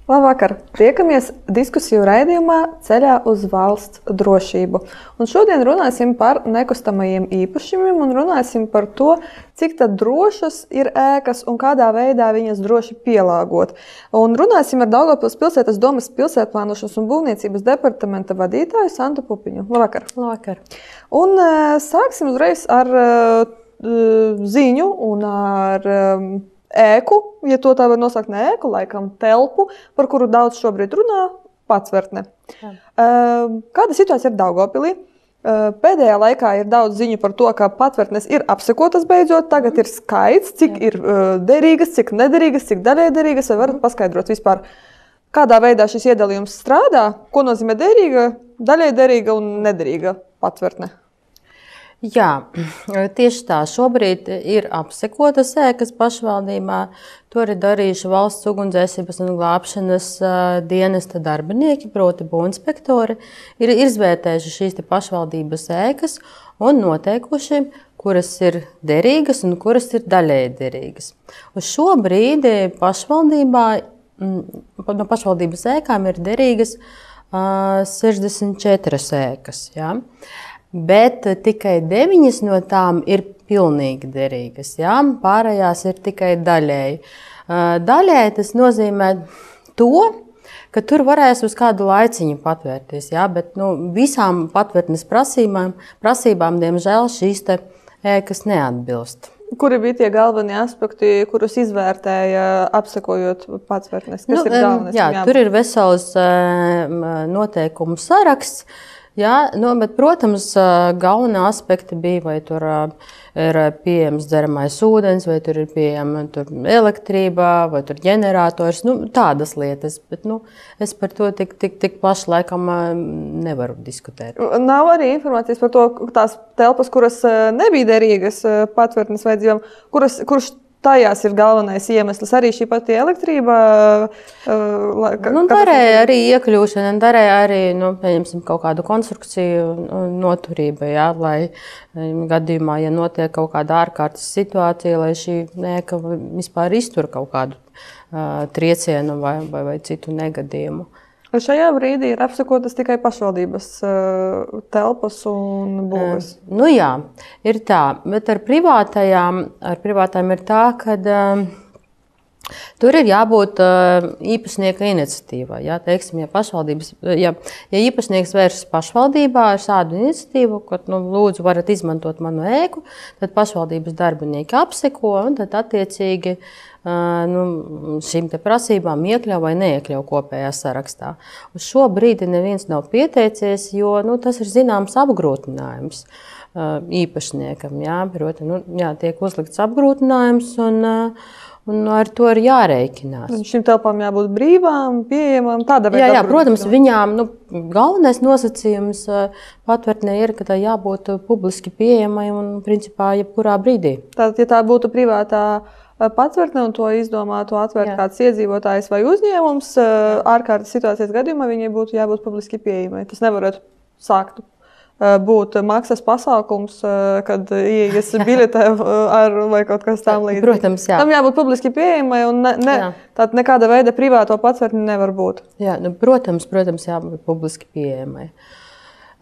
Labvakar! Tiekamies diskusiju raidījumā Ceļā uz valsts drošību. Un šodien runāsim par nekustamajiem īpašumiem un runāsim par to, cik tad drošas ir ēkas un kādā veidā viņas droši pielāgot. Un runāsim ar Daugavpils pilsētas domes pilsētplānošanas un būvniecības departamenta vadītāju Santu Pupiņu. Labvakar! Labvakar! Un sāksim uzreiz ar ziņu un ar ēku, ja to tā var nosaukt, ne ēku, laikam telpu, par kuru daudz šobrīd runā, Pacvertne. Kāda situācija ir Daugavpilī? Pēdējā laikā ir daudz ziņu par to, ka Pacvertnes ir apsekotas beidzot. Tagad ir skaits, cik ir derīgas, cik nederīgas, cik daļai derīgas. Vai varat paskaidrot vispār, kādā veidā šis iedalījums strādā? Ko nozīmē derīga, daļai derīga un nederīga Pacvertne? Jā, tieši tā. Šobrīd ir apsekotas ēkas pašvaldībā. To ir darījuši valsts ugunsdzēsības un glābšanas dienesta darbinieki, proti būvinspektori. Ir izvērtējuši šīs pašvaldības ēkas un noteikuši, kuras ir derīgas un kuras ir daļēji derīgas. Uz šo brīdi pašvaldībā, no pašvaldības ēkām ir derīgas 64 ēkas. Ja? Bet tikai 9 no tām ir pilnīgi derīgas. Ja? Pārējās ir tikai daļēji. Daļēji tas nozīmē to, ka tur varēs uz kādu laiciņu patvērties. Ja? Bet visām patvērtnes prasībām, diemžēl, šīs ēkas neatbilst. Kuri bija tie galvenie aspekti, kurus izvērtēja apsekojot Pacvertnes? Kas ir galvenais? Jā, tur ir vesels noteikumu saraksts. Jā, bet, protams, galvenā aspekti bija, vai tur ir pieejams dzeramais ūdens, vai tur ir pieejama elektrība, vai tur ģenerators, tādas lietas. Bet es par to tik plaši laikam nevaru diskutēt. Nav arī informācijas par to, tās telpas, kuras nebija derīgas Pacvertnes vajadzībām, kurš tajās ir galvenais iemesls. Arī šī pati elektrība. Darēja arī iekļūšana, darēja arī pieņemsim, kaut kādu konstrukciju noturību, ja, lai gadījumā, ja notiek kaut kāda ārkārtas situācija, lai šī ēka vispār iztur kaut kādu triecienu vai citu negadījumu. Šajā brīdī ir apsekotas tikai pašvaldības telpas un būves. Jā, ir tā, bet ar privātām ir tā, ka tur ir jābūt īpašnieka iniciatīvai. Ja, teiksim, ja īpašnieks vēršas pašvaldībā ar šādu iniciatīvu, ka lūdzu varat izmantot manu ēku, tad pašvaldības darbinieki apseko un tad attiecīgi šīm prasībām iekļauj vai neiekļauj kopējā sarakstā. Uz šo brīdi neviens nav pieteicies, jo tas ir zināms apgrūtinājums īpašniekam. Jā, proti, tiek uzlikts apgrūtinājums un ar to ir jārēķinās. Un šīm telpām jābūt brīvām, pieejamām, tāda veida. Jā, protams, viņām galvenais nosacījums Pacvertnē ir, ka tā jābūt publiski pieejamai un principā jebkurā brīdī. Tātad, ja tā būtu privātā Pacvertne un to izdomātu atvērt kāds iedzīvotājs vai uzņēmums, ārkārtas situācijas gadījumā viņai būtu jābūt publiski pieejamai. Tas nevarētu sākt būt maksas pasākums, kad ieejas biļete vai kaut kas tam līdzīgs. Protams, jā. Tam jābūt publiski pieejamai un tātad nekāda veida privāto Pacvertni nevar būt. Jā, protams, jābūt publiski pieejamai.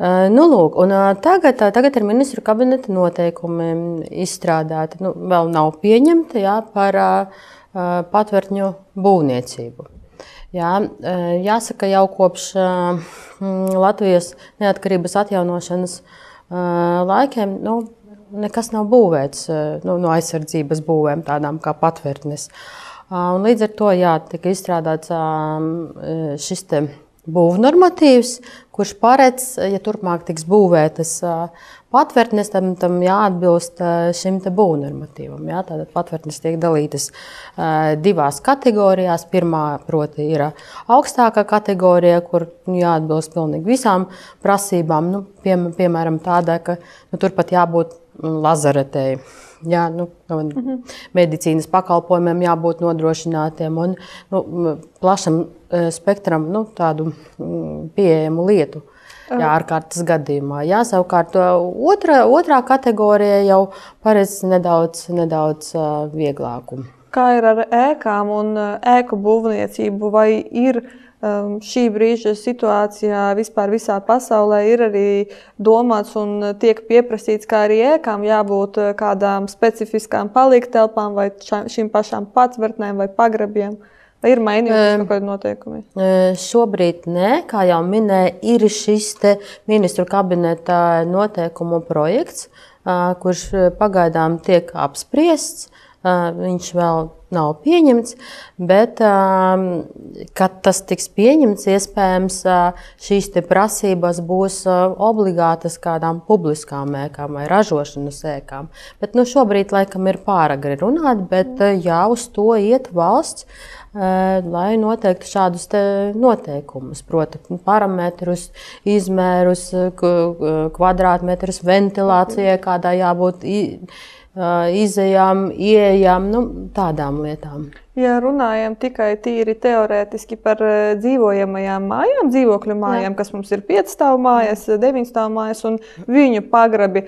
Lūk, un tagad ir ministru kabineta noteikumi izstrādāti. Vēl nav pieņemti par Pacvertņu būvniecību. Jā, jāsaka, jau kopš Latvijas neatkarības atjaunošanas laikiem nekas nav būvēts no aizsardzības būvēm, tādām kā Pacvertnes. Un līdz ar to tika izstrādāts šis būvnormatīvs, kurš paredz, ja turpmāk tiks būvētas Pacvertnes, tam jāatbilst šim būvnormatīvam. Ja? Tātad Pacvertnes tiek dalītas divās kategorijās. Pirmā, proti, ir augstākā kategorija, kur jāatbilst pilnīgi visām prasībām. Piemēram, tādai, ka turpat jābūt lazaretei. Jā, medicīnas pakalpojumiem jābūt nodrošinātiem un plašam spektram tādu pieejamu lietu ārkārtas gadījumā. Jā, savukārt otrā kategorija jau paredz nedaudz vieglāku Kā ir ar ēkām un ēku būvniecību? Vai ir šī brīža situācijā vispār visā pasaulē ir arī domāts un tiek pieprasīts, kā arī ēkām jābūt kādām specifiskām paliktelpām vai šīm pašām patvērtnēm vai pagrabiem? Vai ir mainījušies kaut kādi noteikumi? Šobrīd nē, kā jau minēju, ir šis ministru kabineta noteikumu projekts, kurš pagaidām tiek apspriests. Viņš vēl nav pieņemts, bet, kad tas tiks pieņemts, iespējams, šīs prasības būs obligātas kādām publiskām ēkām vai ražošanas ēkām. Bet šobrīd laikam ir pāragri runāt, bet jā, uz to iet valsts, lai noteiktu šādus noteikumus, proti, parametrus, izmērus, kvadrātmetrus, ventilācijai, kādā jābūt izejām, ieejām, tādām lietām. Ja runājam tikai tīri teorētiski par dzīvojamajām mājām, dzīvokļu mājām, kas mums ir 5 stāvu mājas, 9 stāvu mājas un viņu pagrabi,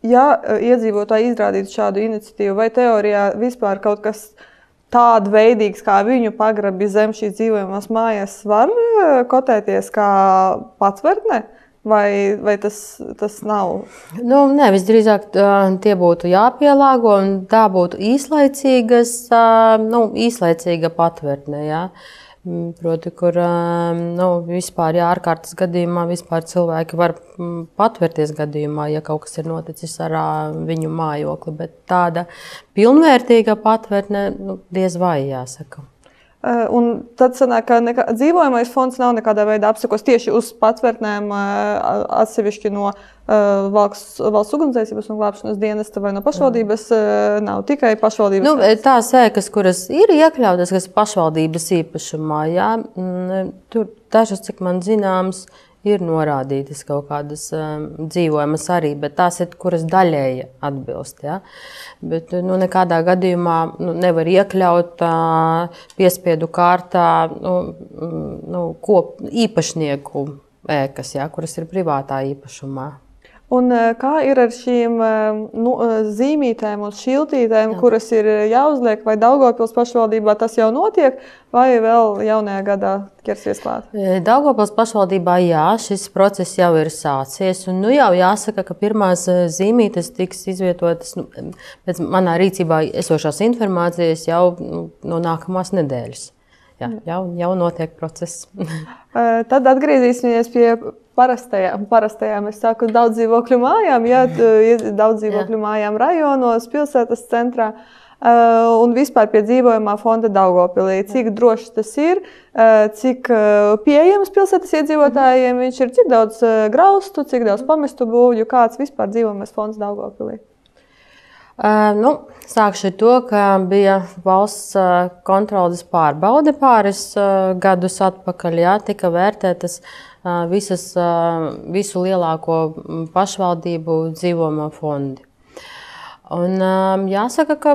ja iedzīvotāji izrādītu šādu iniciatīvu, vai teorijā vispār kaut kas tāda veidīgs kā viņu pagrabi zem šīs dzīvojamās mājas var kotēties kā patvērtne? Vai tas nav? Nē, visdrīzāk tie būtu jāpielāgo, un tā būtu īslaicīga patvērtne. Jā. Proti, kur vispār ārkārtas gadījumā vispār cilvēki var patvērties gadījumā, ja kaut kas ir noticis ar viņu mājokli. Bet tāda pilnvērtīga patvērtne diez vai jāsaka. Un tad sanāk, ka dzīvojamais fonds nav nekādā veidā apsakos tieši uz patvērtnēm atsevišķi no valsts ugunsdzēsības un glābšanas dienesta vai no pašvaldības, nav tikai pašvaldības. Tās ēkas, kuras ir iekļautas, kas pašvaldības īpašumā, jā, tur dažas, cik man zināms, ir norādītas kaut kādas dzīvojamas arī, bet tās ir, kuras daļēji atbilst. Ja? Bet nekādā gadījumā nevar iekļaut piespiedu kārtā īpašnieku ēkas, ja? Kuras ir privātā īpašumā. Un kā ir ar šīm zīmītēm un šiltītēm, kuras ir jāuzliek, vai Daugavpils pašvaldībā tas jau notiek, vai vēl jaunajā gadā ķersies klāt? Daugavpils pašvaldībā jā, šis process jau ir sācies, un jau jāsaka, ka pirmās zīmītes tiks izvietotas pēc manā rīcībā esošās informācijas jau no nākamās nedēļas. Jā, jau notiek process. Tad atgriezīsimies pie parastajām, es saku, daudz dzīvokļu mājām, daudz dzīvokļu mājām rajonos, pilsētas centrā un vispār pie dzīvojamā fonda Daugavpilī. Cik droši tas ir, cik pieejams pilsētas iedzīvotājiem viņš ir, cik daudz graustu, cik daudz pamestu būvju, kāds vispār dzīvojamais fonds Daugavpilī? Sākšu ar to, ka bija valsts kontroles pārbaude pāris gadus atpakaļ, tika vērtētas visu lielāko pašvaldību dzīvojamo fondi. Un, jāsaka, ka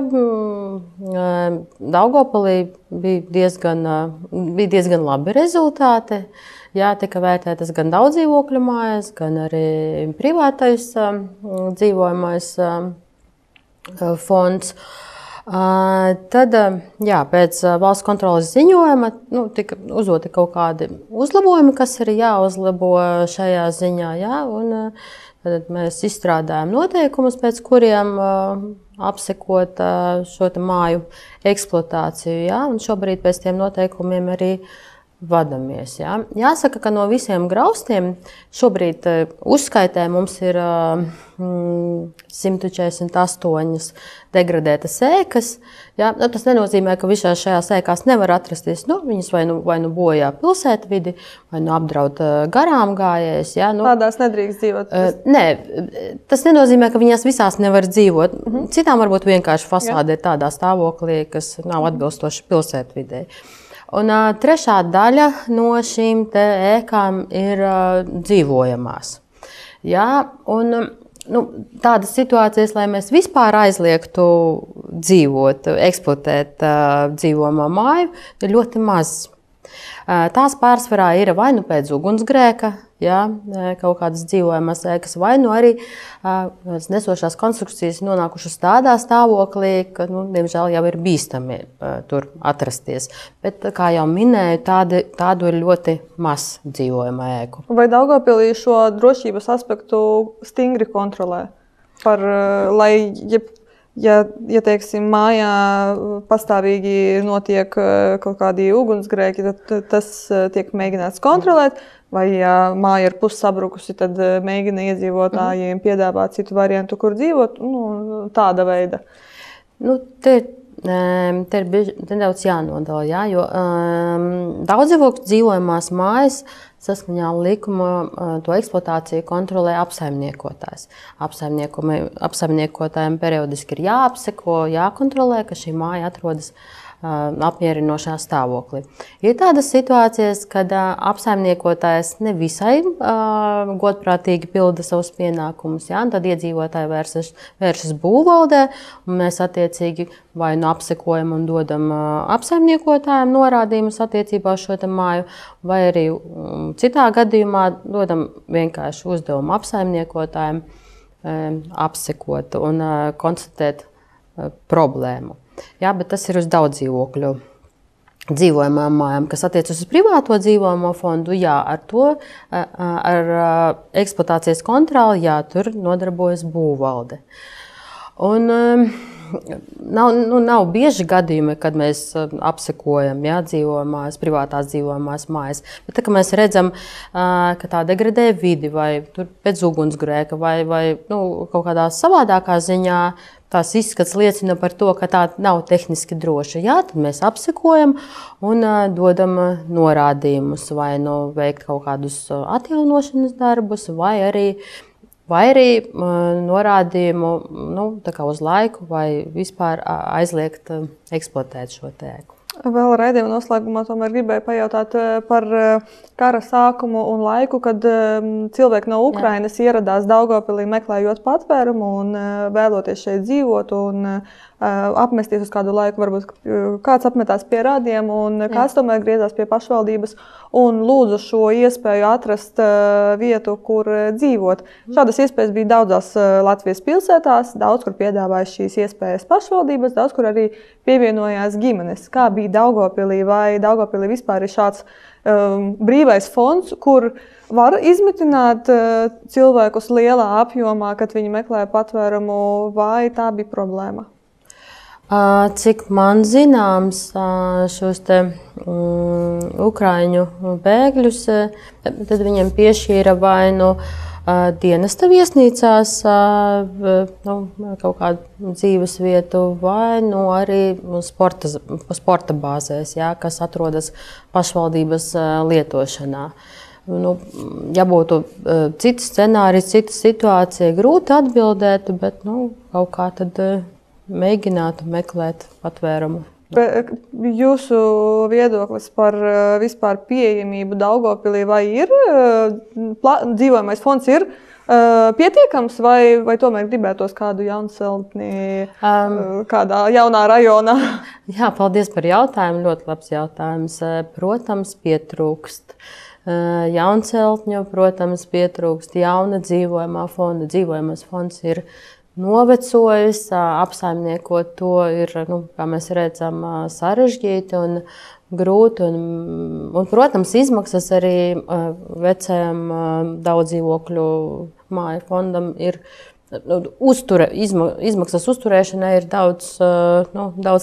Daugavpilī bija diezgan labi rezultāti. Jā, tika vērtētas gan daudz dzīvokļu mājas, gan arī privātais dzīvojamais fonds. Tad, pēc valsts kontroles ziņojuma tika uzdoti kaut kādi uzlabojumi, kas ir jāuzlabo šajā ziņā. Jā, un tad mēs izstrādājam noteikumus, pēc kuriem apsekot šo māju eksploatāciju. Jā, un šobrīd pēc tiem noteikumiem arī vadamies. Jā. Jāsaka, ka no visiem graustiem šobrīd uzskaitē mums ir 148 degradētas ēkas. Jā. Tas nenozīmē, ka visās šajās ēkās nevar atrasties. Viņas vai nu bojā pilsētvidi, vai nu apdraud garām gājējus. Tādās nedrīkst dzīvot? Nē, tas nenozīmē, ka viņās visās nevar dzīvot. Citām varbūt vienkārši fasāde ir tādā stāvoklī, kas nav atbilstoši pilsētvidei. Un trešā daļa no šīm ēkām ir dzīvojamās. Jā, un tādas situācijas, lai mēs vispār aizliegtu dzīvot, eksploatēt dzīvojamo māju, ir ļoti maz. Tās pārsvarā ir vai nu pēc ugunsgrēka, jā, kaut kādas dzīvojamas ēkas, vai nu arī nesošās konstrukcijas nonākušas tādā stāvoklī, ka, diemžēl, jau ir bīstami tur atrasties. Bet, kā jau minēju, tādu ir ļoti maz dzīvojama ēku. Vai Daugavpilī šo drošības aspektu stingri kontrolē? Ja teiksim, mājā pastāvīgi notiek kaut kādi ugunsgrēki, tad tas tiek mēģināts kontrolēt, vai ja māja ir pussabrukusi, tad mēģina iedzīvotājiem piedāvāt citu variantu, kur dzīvot, tāda veida. Te ir nedaudz jānodala, jā, jo daudzdzīvokļu dzīvojamās mājas saskaņā ar likumu to eksploatāciju kontrolē apsaimniekotājs. Apsaimniekotājiem periodiski ir jāapseko, jākontrolē, ka šī māja atrodas apmierinošā stāvoklī. Ir tādas situācijas, kad apsaimniekotājs nevisai godprātīgi pilda savus pienākumus, jā, un tad iedzīvotāji vēršas būvvaldē, un mēs attiecīgi vai nu apsekojam un dodam apsaimniekotājiem norādījumus attiecībā uz šo māju, vai arī citā gadījumā dodam vienkārši uzdevumu apsaimniekotājiem apsekot un konstatēt problēmu. Jā, bet tas ir uz daudzdzīvokļu dzīvojamām mājām, kas attiecas uz privāto dzīvojamo fondu. Jā, ar eksploatācijas kontroli, jā, tur nodarbojas būvvalde. Un nav bieži gadījumi, kad mēs apsekojam, jā, privātās dzīvojamās mājas. Bet tā, ka mēs redzam, ka tā degradē vidi vai tur pēc ugunsgrēka vai kaut kādā savādākā ziņā, tās izskats liecina par to, ka tā nav tehniski droša. Jā, tad mēs apsekojam un dodam norādījumus, vai veikt kaut kādus atjaunošanas darbus, vai arī norādījumu tā kā uz laiku, vai vispār aizliegt eksploatēt šo ēku. Vēl raidījuma noslēgumā tomēr gribēju pajautāt par kara sākumu un laiku, kad cilvēki no Ukrainas ieradās Daugavpilī meklējot patvērumu un vēloties šeit dzīvot un apmesties uz kādu laiku. Varbūt kāds apmetās pie radiem un kāds tomēr griezās pie pašvaldības un lūdza šo iespēju atrast vietu, kur dzīvot. Šādas iespējas bija daudzās Latvijas pilsētās, daudz kur piedāvāja šīs iespējas pašvaldības, daudz kur arī pievienojās ģimenes. Kā bija Daugavpilī, vai Daugavpilī vispār ir šāds brīvais fonds, kur var izmitināt cilvēkus lielā apjomā, kad viņi meklē patvērumu, vai tā bija problēma? Cik man zināms, šos te ukraiņu bēgļus, tad viņiem piešķīra vai dienesta viesnīcās kaut kādu dzīves vietu, vai arī sporta bāzēs, jā, kas atrodas pašvaldības lietošanā. Ja būtu cits scenārijs, cita situācija, grūti atbildēt, bet kaut kā tad mēģinātu meklēt patvērumu. Jūsu viedoklis par vispār pieejamību Daugavpilī, vai ir dzīvojamais fonds ir pietiekams, vai tomēr gribētos kādu jaunceltni kādā jaunā rajonā? Jā, paldies par jautājumu. Ļoti labs jautājums. Protams, pietrūkst jaunceltņu, protams, pietrūkst jauna dzīvojamā fonda. Dzīvojamais fonds ir novecojis, apsaimniekot to ir, kā mēs redzam, sarežģīti un grūti. Un, protams, izmaksas arī vecajam daudzdzīvokļu māju fondam ir izmaksas uzturēšanai ir daudz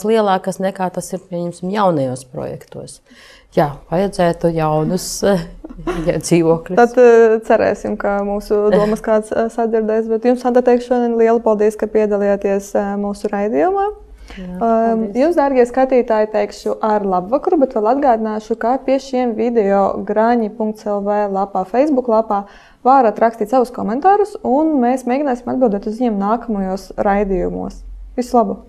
lielākas nekā tas ir, pieņemsim, jaunajos projektos. Jā, vajadzētu jaunus dzīvokļus. Tad cerēsim, ka mūsu domas kāds sadzirdēs. Bet jums, Santa, teikšu šodien lielu paldies, ka piedalījāties mūsu raidījumā. Jums, dārgie skatītāji, teikšu ar labvakaru, bet vēl atgādināšu, ka pie šiem video graņi.lv lapā, Facebook lapā varat rakstīt savus komentārus, un mēs mēģināsim atbildēt uz viņiem nākamajos raidījumos. Visu labu!